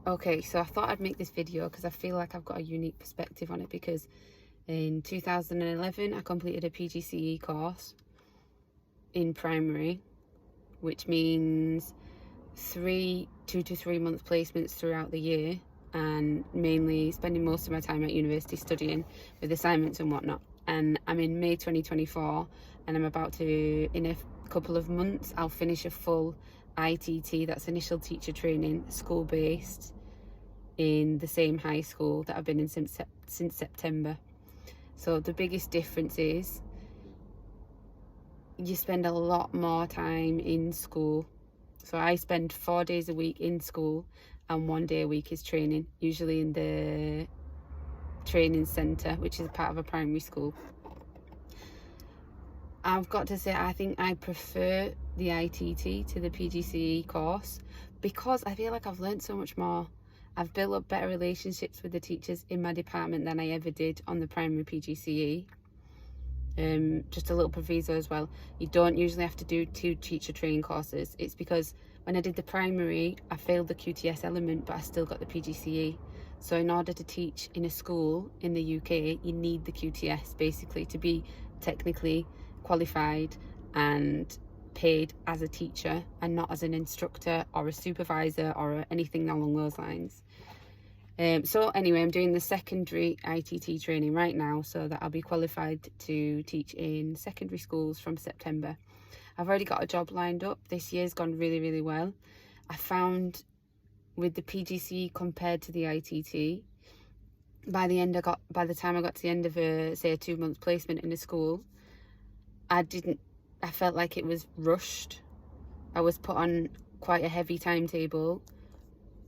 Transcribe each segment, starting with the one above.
Okay, so I thought I'd make this video because I feel like I've got a unique perspective on it, because in 2011 I completed a PGCE course in primary, which means 2 to 3 month placements throughout the year, and mainly spending most of my time at university studying with assignments and whatnot. And I'm in May 2024, and I'm about to, in a couple of months, I'll finish a full ITT, that's initial teacher training, school based, in the same high school that I've been in since September. So the biggest difference is you spend a lot more time in school. So I spend 4 days a week in school, and 1 day a week is training, usually in the training centre, which is part of a primary school. I've got to say, I think I prefer the ITT to the PGCE course because I feel like I've learned so much more. I've built up better relationships with the teachers in my department than I ever did on the primary PGCE. Just a little proviso as well, you don't usually have to do 2 teacher training courses. It's because when I did the primary, I failed the QTS element, but I still got the PGCE. So in order to teach in a school in the UK, you need the QTS basically to be technically qualified and paid as a teacher, and not as an instructor or a supervisor or anything along those lines. So anyway, I'm doing the secondary ITT training right now so that I'll be qualified to teach in secondary schools from September. I've already got a job lined up. This year's gone really, really well. I found with the PGCE compared to the ITT, by the time I got to the end of a 2-month placement in a school, I felt like it was rushed. I was put on quite a heavy timetable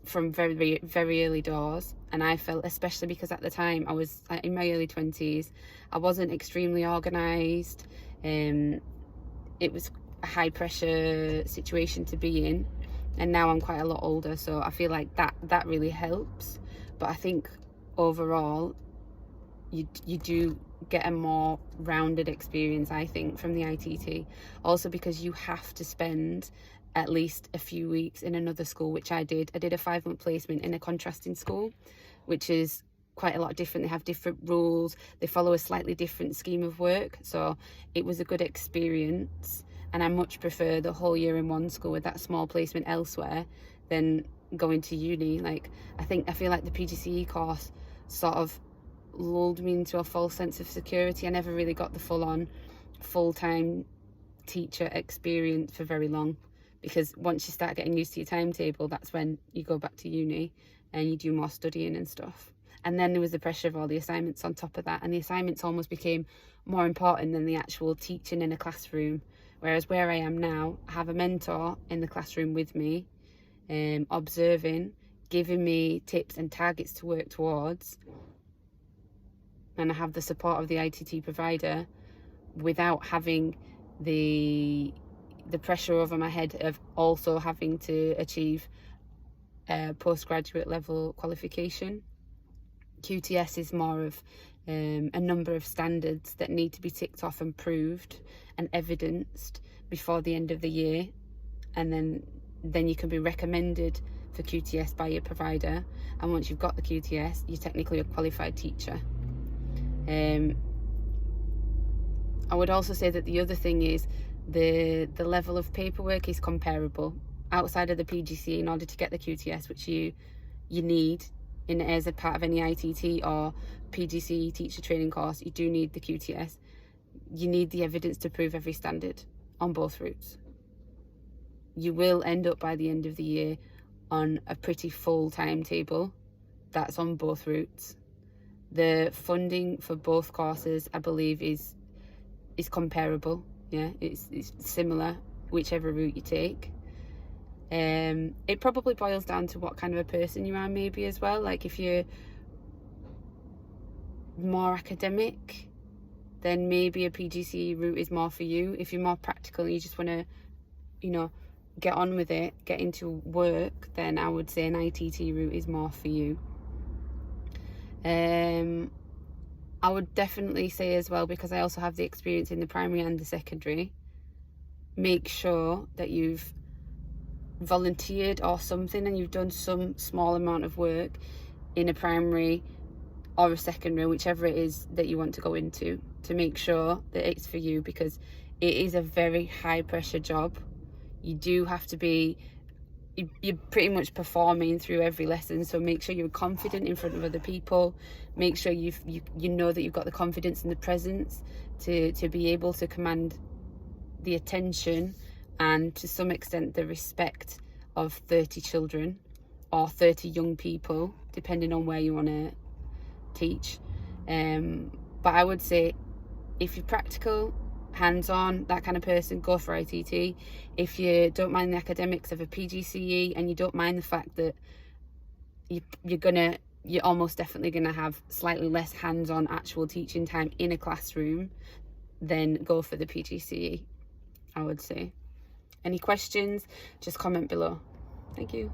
from very, very early doors, and I felt, especially because at the time I was in my early 20s, I wasn't extremely organised. It was a high pressure situation to be in, and now I'm quite a lot older, so I feel like that really helps. But I think overall you do get a more rounded experience, I think, from the ITT, also because you have to spend at least a few weeks in another school, which I did. I did a 5-month placement in a contrasting school, which is quite a lot different. They have different rules, they follow a slightly different scheme of work, so it was a good experience. And I much prefer the whole year in one school with that small placement elsewhere than going to uni. Like, I feel like the PGCE course sort of lulled me into a false sense of security. I never really got the full-time teacher experience for very long, because once you start getting used to your timetable, that's when you go back to uni and you do more studying and stuff. And then there was the pressure of all the assignments on top of that, and the assignments almost became more important than the actual teaching in a classroom. Whereas where I am now, I have a mentor in the classroom with me, observing, giving me tips and targets to work towards, and I have the support of the ITT provider without having the pressure over my head of also having to achieve a postgraduate level qualification. QTS is more of a number of standards that need to be ticked off and proved and evidenced before the end of the year, and then you can be recommended for QTS by your provider, and once you've got the QTS, you're technically a qualified teacher. I would also say that the other thing is the level of paperwork is comparable outside of the PGCE. In order to get the QTS, which you need as a part of any ITT or PGCE teacher training course, you do need the QTS. You need the evidence to prove every standard on both routes. You will end up by the end of the year on a pretty full timetable that's on both routes. The funding for both courses, I believe, is comparable. Yeah, it's similar whichever route you take. It probably boils down to what kind of a person you are, maybe, as well. Like, if you're more academic, then maybe a PGCE route is more for you. If you're more practical and you just want to, get on with it, get into work, then I would say an ITT route is more for you. I would definitely say as well, because I also have the experience in the primary and the secondary, make sure that you've volunteered or something, and you've done some small amount of work in a primary or a secondary, whichever it is that you want to go into, to make sure that it's for you, because it is a very high pressure job. You do have to be, you're pretty much performing through every lesson, so make sure you're confident in front of other people. Make sure you know that you've got the confidence and the presence to be able to command the attention and to some extent the respect of 30 children or 30 young people, depending on where you want to teach. But I would say, if you're practical, hands-on, that kind of person, go for ITT. If you don't mind the academics of a PGCE and you don't mind the fact that you're almost definitely gonna have slightly less hands-on actual teaching time in a classroom, then go for the PGCE, I would say. Any questions, just comment below. Thank you.